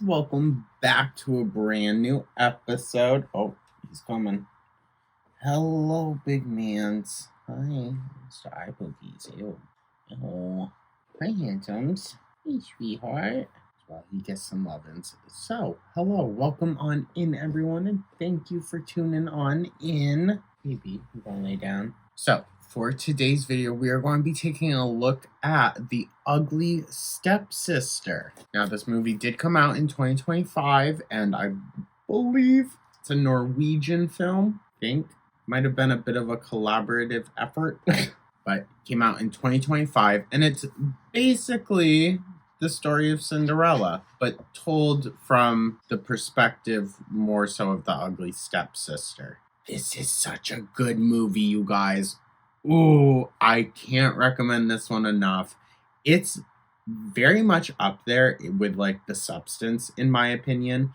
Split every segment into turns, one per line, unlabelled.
Welcome back to a brand new episode. Oh, he's coming. Hello, big mans. Hi, Mr. Eye Boogies. Ew. Oh, hi, handsomes. Hey, sweetheart. Well, he gets some lovin's. So, hello, welcome on in, everyone, and thank you for tuning on in. Baby, I'm gonna lay down. So, for today's video, we are going to be taking a look at The Ugly Stepsister. Now, this movie did come out in 2025, and I believe it's a Norwegian film. I think might have been a bit of a collaborative effort, but came out in 2025, and it's basically the story of Cinderella, but told from the perspective more so of the ugly stepsister. This is such a good movie, you guys. Ooh, I can't recommend this one enough. It's very much up there with like the substance, in my opinion.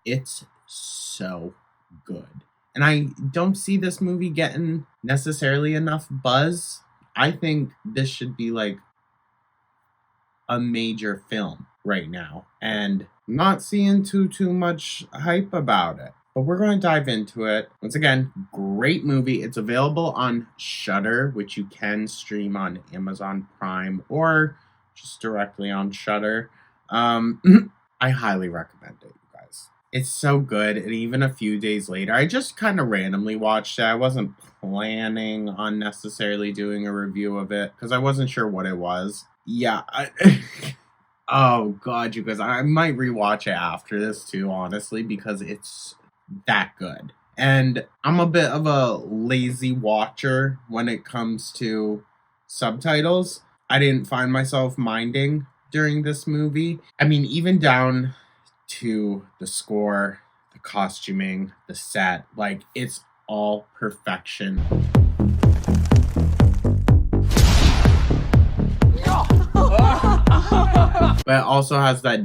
It's so good. And I don't see this movie getting necessarily enough buzz. I think this should be like a major film right now. And I'm not seeing too much hype about it. But we're going to dive into it. Once again, great movie. It's available on Shudder, which you can stream on Amazon Prime or just directly on Shudder. I highly recommend it, you guys. It's so good. And even a few days later, I just kind of randomly watched it. I wasn't planning on necessarily doing a review of it because I wasn't sure what it was. Yeah. Oh, God, you guys. I might rewatch it after this, too, honestly, because it's that good. And I'm a bit of a lazy watcher when it comes to subtitles. I didn't find myself minding during this movie. I mean, even down to the score, the costuming, the set, like, it's all perfection. But it also has that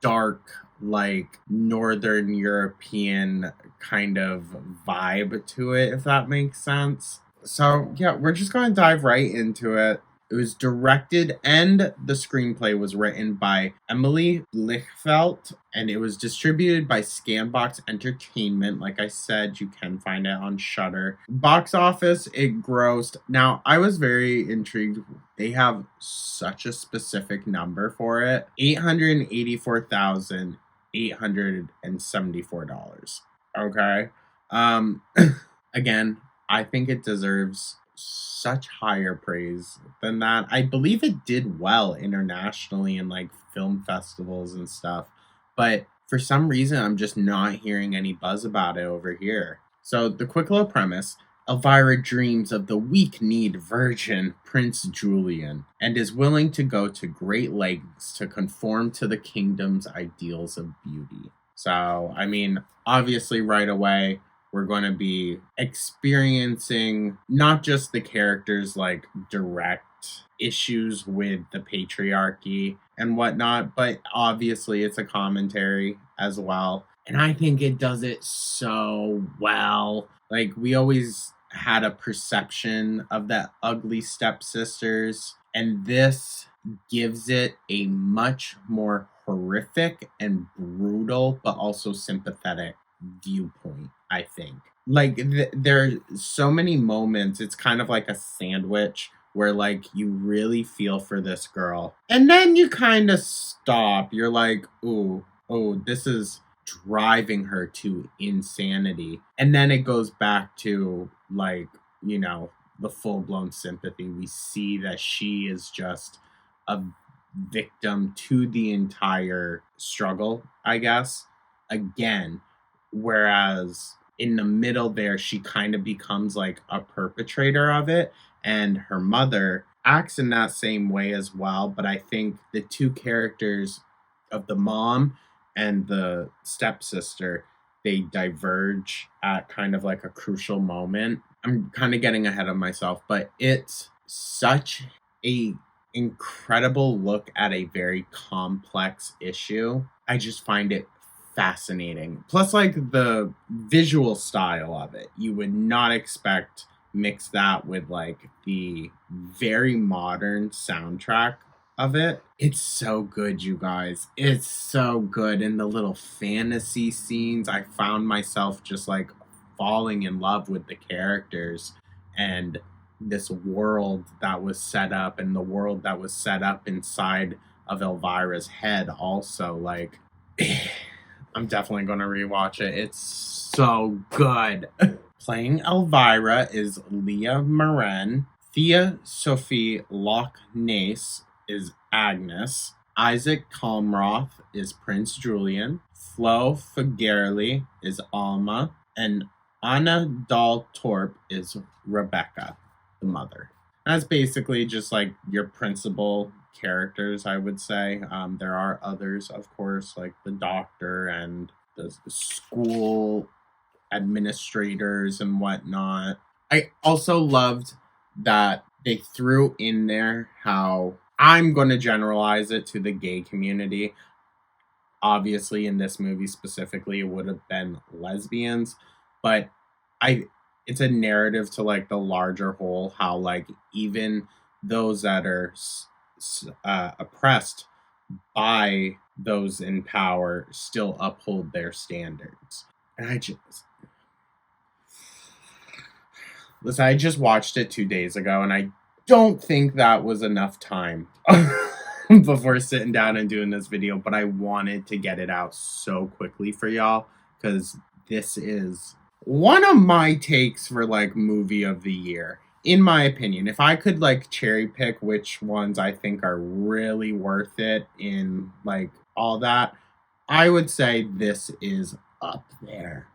dark, like, Northern European kind of vibe to it, if that makes sense. So, yeah, we're just going to dive right into it. It was directed and the screenplay was written by Emily Blichfeld, and it was distributed by Scanbox Entertainment. Like I said, you can find it on Shudder. Box office, it grossed. Now, I was very intrigued. They have such a specific number for it. $884,874. Okay. Again, I think it deserves such higher praise than that. I believe it did well internationally in like film festivals and stuff, but for some reason I'm just not hearing any buzz about it over here. So the quick little premise: Elvira dreams of the weak-kneed virgin Prince Julian and is willing to go to great lengths to conform to the kingdom's ideals of beauty. So, I mean, obviously right away, we're going to be experiencing not just the characters' like direct issues with the patriarchy and whatnot, but obviously it's a commentary as well. And I think it does it so well. Like, we always had a perception of the ugly stepsisters, and this gives it a much more horrific and brutal, but also sympathetic viewpoint, I think. Like, there are so many moments, it's kind of like a sandwich where, like, you really feel for this girl. And then you kind of stop. You're like, oh, this is driving her to insanity. And then it goes back to, like, you know, the full-blown sympathy. We see that she is just a victim to the entire struggle, I guess. Again, whereas in the middle there, she kind of becomes like a perpetrator of it, and her mother acts in that same way as well. But I think the two characters of the mom and the stepsister, they diverge at kind of like a crucial moment. I'm kind of getting ahead of myself, but it's such a incredible look at a very complex issue. I just find it fascinating. Plus, like, the visual style of it, you would not expect mix that with like the very modern soundtrack of it. It's so good, you guys. It's so good. In the little fantasy scenes, I found myself just like falling in love with the characters and this world that was set up, and the world that was set up inside of Elvira's head also. Like I'm definitely going to rewatch it. It's so good. Playing Elvira is Leah Moran. Thea Sophie Loughnase is Agnes. Isaac Kalmroth is Prince Julian. Flo Fagerli is Alma. And Anna Dahl-Torp is Rebecca, the mother. That's basically just like your principal characters, I would say. There are others, of course, like the doctor and the school administrators and whatnot. I also loved that they threw in there how, I'm going to generalize it to the gay community. Obviously, in this movie specifically, it would have been lesbians, but it's a narrative to like the larger whole, how like even those that are oppressed by those in power still uphold their standards. And I just watched it 2 days ago, and I don't think that was enough time before sitting down and doing this video, but I wanted to get it out so quickly for y'all, because this is one of my takes for like movie of the year, in my opinion. If I could like cherry pick which ones I think are really worth it in like all that, I would say this is up there.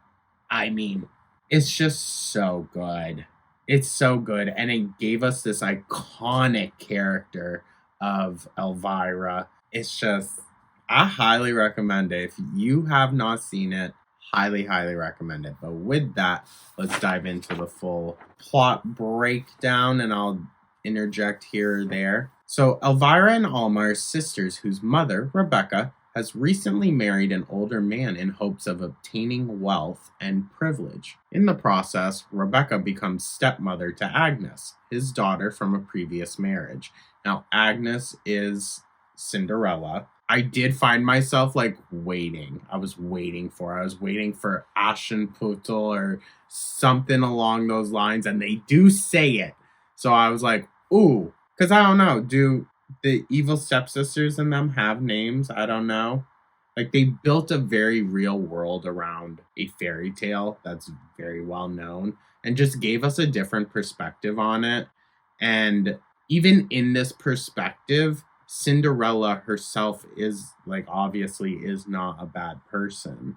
I mean, it's just so good. It's so good. And it gave us this iconic character of Elvira. It's just, I highly recommend it. If you have not seen it, highly, highly recommend it. But with that, let's dive into the full plot breakdown, and I'll interject here or there. So Elvira and Alma are sisters whose mother, Rebecca, has recently married an older man in hopes of obtaining wealth and privilege. In the process, Rebecca becomes stepmother to Agnes, his daughter from a previous marriage. Now, Agnes is Cinderella. I did find myself like waiting. I was waiting for Aschenputtel or something along those lines, and they do say it. So I was like, ooh, because I don't know, do the evil stepsisters in them have names? I don't know. Like, they built a very real world around a fairy tale that's very well known, and just gave us a different perspective on it. And even in this perspective, Cinderella herself is like, obviously is not a bad person,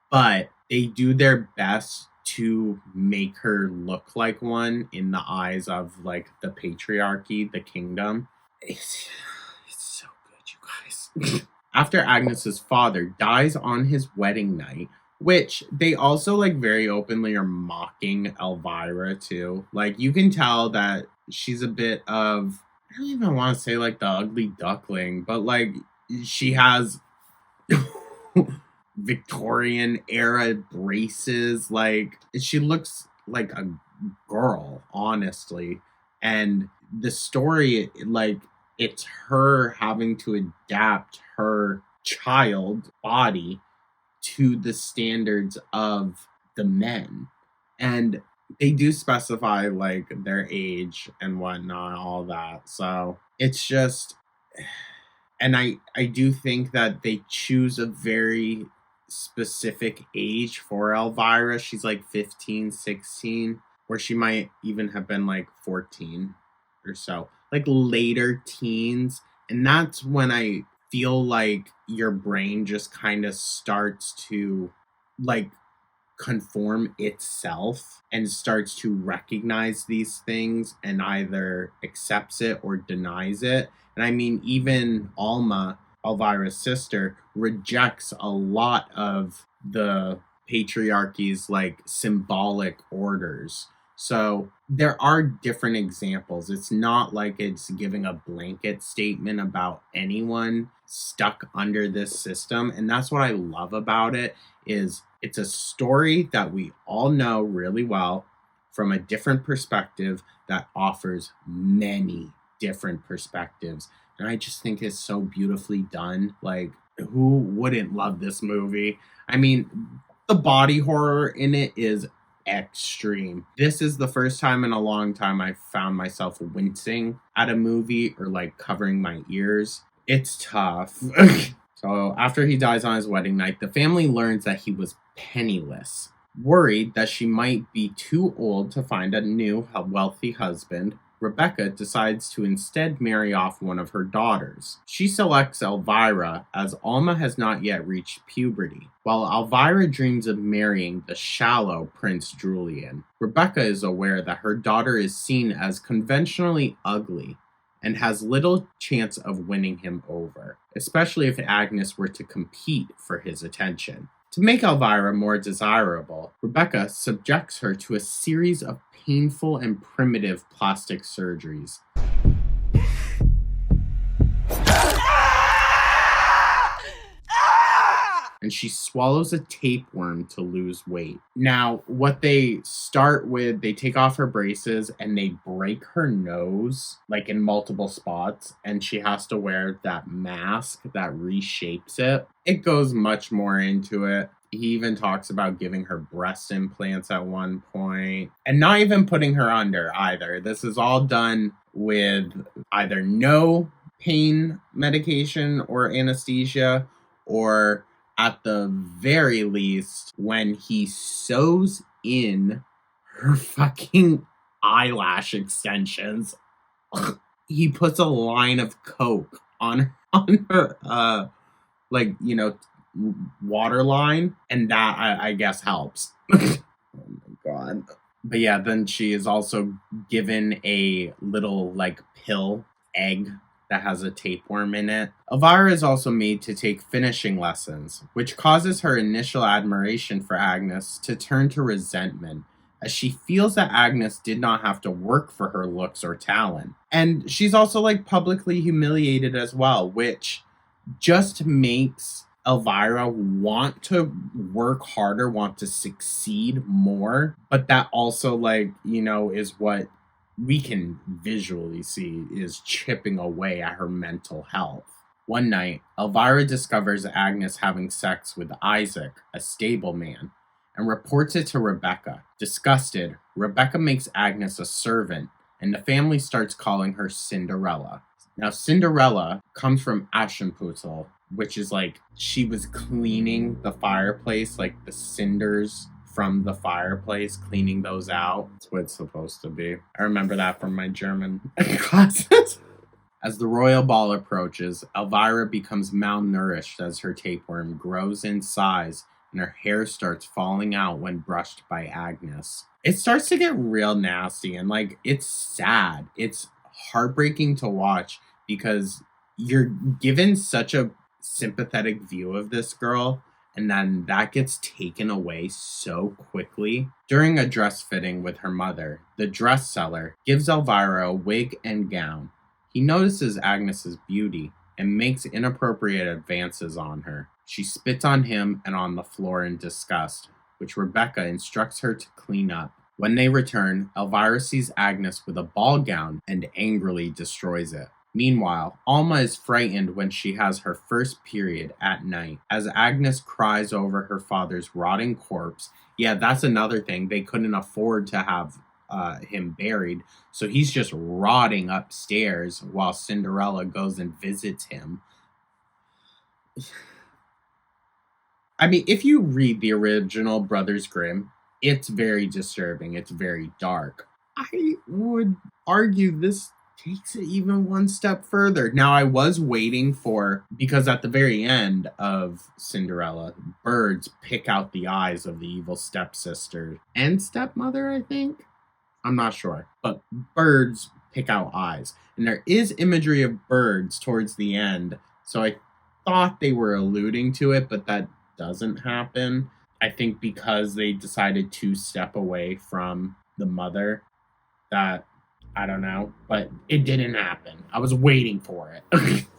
but they do their best to make her look like one in the eyes of like the patriarchy, the kingdom. It's so good, you guys. After Agnes's father dies on his wedding night, which they also like very openly are mocking Elvira too. Like, you can tell that she's a bit of, I don't even want to say like the ugly duckling, but like she has Victorian era braces. Like, she looks like a girl, honestly. And the story, like, it's her having to adapt her child body to the standards of the men. And they do specify like their age and whatnot, all that. So it's just, and I do think that they choose a very specific age for Elvira. She's like 15, 16, or she might even have been like 14 or so, like later teens. And that's when I feel like your brain just kind of starts to like conform itself and starts to recognize these things and either accepts it or denies it. And I mean, even Alma, Elvira's sister, rejects a lot of the patriarchy's like symbolic orders. So there are different examples. It's not like it's giving a blanket statement about anyone stuck under this system. And that's what I love about it, is it's a story that we all know really well. from a different perspective that offers many different perspectives. And I just think it's so beautifully done. Like, who wouldn't love this movie? I mean, the body horror in it is extreme. This is the first time in a long time I found myself wincing at a movie or like covering my ears. It's tough. So, after he dies on his wedding night, the family learns that he was penniless. Worried that she might be too old to find a new, wealthy husband, Rebecca decides to instead marry off one of her daughters. She selects Elvira, as Alma has not yet reached puberty, while Elvira dreams of marrying the shallow Prince Julian. Rebecca is aware that her daughter is seen as conventionally ugly and has little chance of winning him over, especially if Agnes were to compete for his attention. To make Elvira more desirable, Rebecca subjects her to a series of painful and primitive plastic surgeries. And she swallows a tapeworm to lose weight. Now, what they start with, they take off her braces and they break her nose, like in multiple spots, and she has to wear that mask that reshapes it. It goes much more into it. He even talks about giving her breast implants at one point, and not even putting her under either. This is all done with either no pain medication or anesthesia, or at the very least, when he sews in her fucking eyelash extensions, he puts a line of coke on her, waterline, and that I guess helps. Oh my god. But yeah, then she is also given a little pill egg that has a tapeworm in it. Elvira is also made to take finishing lessons, which causes her initial admiration for Agnes to turn to resentment, as she feels that Agnes did not have to work for her looks or talent. And she's also publicly humiliated as well, which just makes Elvira want to work harder, want to succeed more. But that also is what we can visually see is chipping away at her mental health. One night, Elvira discovers Agnes having sex with Isaac, a stableman, and reports it to Rebecca. Disgusted, Rebecca makes Agnes a servant, and the family starts calling her Cinderella. Now, Cinderella comes from Aschenputtel, which is she was cleaning the fireplace, the cinders from the fireplace, cleaning those out. That's what it's supposed to be. I remember that from my German classes. As the royal ball approaches, Elvira becomes malnourished as her tapeworm grows in size and her hair starts falling out when brushed by Agnes. It starts to get real nasty and it's sad. It's heartbreaking to watch because you're given such a sympathetic view of this girl, and then that gets taken away so quickly. During a dress fitting with her mother, the dress seller gives Elvira a wig and gown. He notices Agnes's beauty and makes inappropriate advances on her. She spits on him and on the floor in disgust, which Rebecca instructs her to clean up. When they return, Elvira sees Agnes with a ball gown and angrily destroys it. Meanwhile, Alma is frightened when she has her first period at night, as Agnes cries over her father's rotting corpse. Yeah, that's another thing. They couldn't afford to have him buried, so he's just rotting upstairs while Cinderella goes and visits him. I mean, if you read the original Brothers Grimm, it's very disturbing. It's very dark. I would argue this takes it even one step further. Now, I was waiting because at the very end of Cinderella, birds pick out the eyes of the evil stepsister and stepmother, I think. I'm not sure. But birds pick out eyes. And there is imagery of birds towards the end. So I thought they were alluding to it, but that doesn't happen. I think because they decided to step away from the mother, that I don't know, but it didn't happen. I was waiting for it.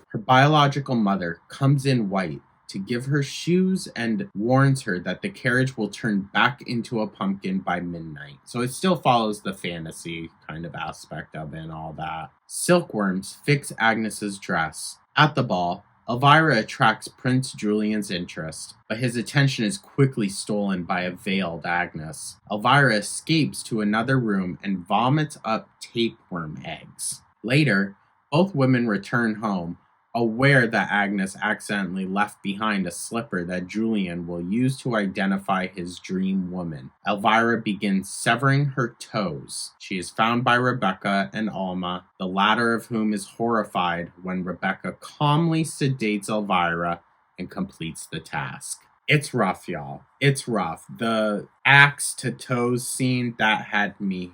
Her biological mother comes in white to give her shoes and warns her that the carriage will turn back into a pumpkin by midnight. So it still follows the fantasy kind of aspect of it and all that. Silkworms fix Agnes's dress. At the ball, Elvira attracts Prince Julian's interest, but his attention is quickly stolen by a veiled Agnes. Elvira escapes to another room and vomits up tapeworm eggs. Later, both women return home, aware that Agnes accidentally left behind a slipper that Julian will use to identify his dream woman. Elvira begins severing her toes. She is found by Rebecca and Alma, the latter of whom is horrified when Rebecca calmly sedates Elvira and completes the task. It's rough, y'all. It's rough. The axe to toes scene, that had me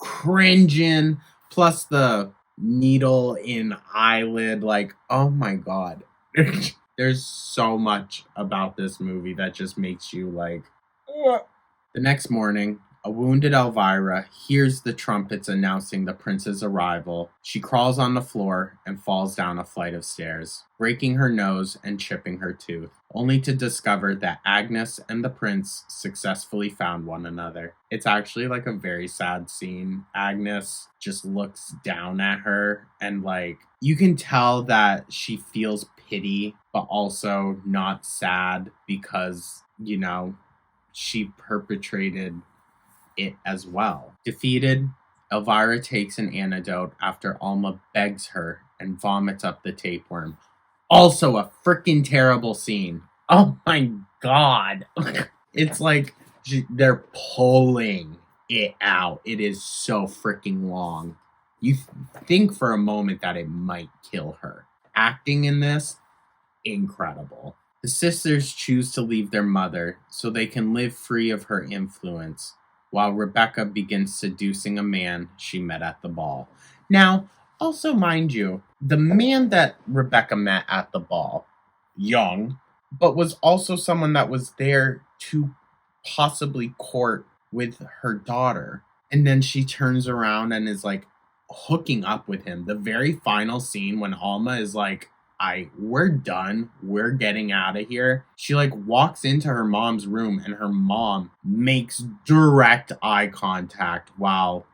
cringing, plus the needle in eyelid, like, oh my god. There's so much about this movie that just makes you like, ugh. The next morning, a wounded Elvira hears the trumpets announcing the prince's arrival. She crawls on the floor and falls down a flight of stairs, breaking her nose and chipping her tooth, only to discover that Agnes and the prince successfully found one another. It's actually like a very sad scene. Agnes just looks down at her and like, you can tell that she feels pity, but also not sad because, you know, she perpetrated it as well. Defeated, Elvira takes an antidote after Alma begs her and vomits up the tapeworm. Also a freaking terrible scene. Oh my god. It's like they're pulling it out. It is so freaking long. You think for a moment that it might kill her. Acting in this, incredible. The sisters choose to leave their mother so they can live free of her influence, while Rebecca begins seducing a man she met at the ball. Now, also mind you, the man that Rebecca met at the ball, young, but was also someone that was there to possibly court with her daughter. And then she turns around and is like hooking up with him. The very final scene when Alma is like, we're done. We're getting out of here. She like walks into her mom's room and her mom makes direct eye contact while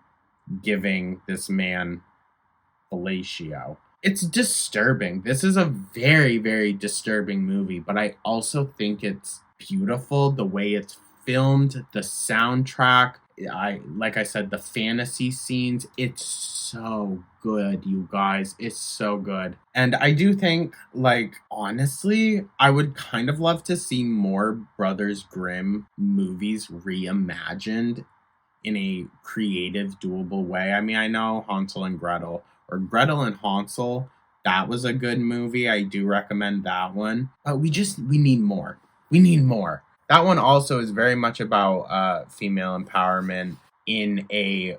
giving this man fellatio. It's disturbing. This is a very, very disturbing movie, but I also think it's beautiful the way it's filmed, the soundtrack. Like I said, the fantasy scenes, it's so good, you guys. It's so good. And I do think, like, honestly, I would kind of love to see more Brothers Grimm movies reimagined in a creative, doable way. I mean, I know Hansel and Gretel, or Gretel and Hansel, that was a good movie. I do recommend that one. But we need more. We need more. That one also is very much about female empowerment in a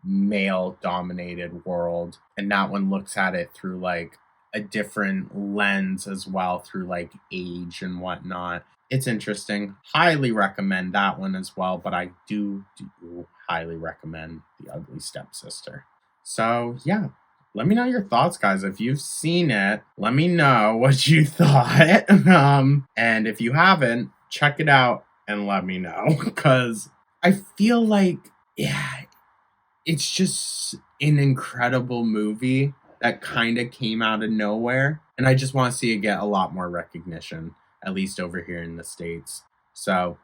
male-dominated world. And that one looks at it through, like, a different lens as well, through, like, age and whatnot. It's interesting. Highly recommend that one as well, but I do highly recommend The Ugly Stepsister. So, yeah. Let me know your thoughts, guys. If you've seen it, let me know what you thought. And if you haven't, check it out and let me know. Because I feel like, yeah, it's just an incredible movie that kind of came out of nowhere. And I just want to see it get a lot more recognition, at least over here in the States. So,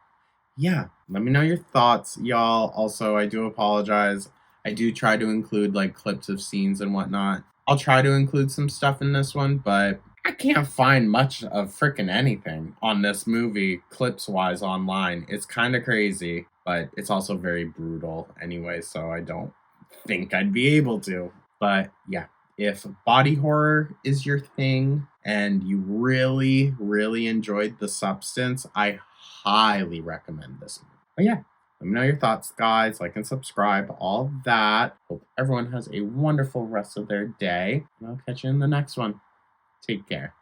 yeah, let me know your thoughts, y'all. Also, I do apologize. I do try to include like clips of scenes and whatnot. I'll try to include some stuff in this one, but I can't find much of freaking anything on this movie, clips-wise, online. It's kind of crazy, but it's also very brutal anyway, so I don't think I'd be able to. But yeah, if body horror is your thing and you really, really enjoyed The Substance, I highly recommend this movie. But yeah, let me know your thoughts, guys. Like and subscribe, all that. Hope everyone has a wonderful rest of their day. And I'll catch you in the next one. Take care.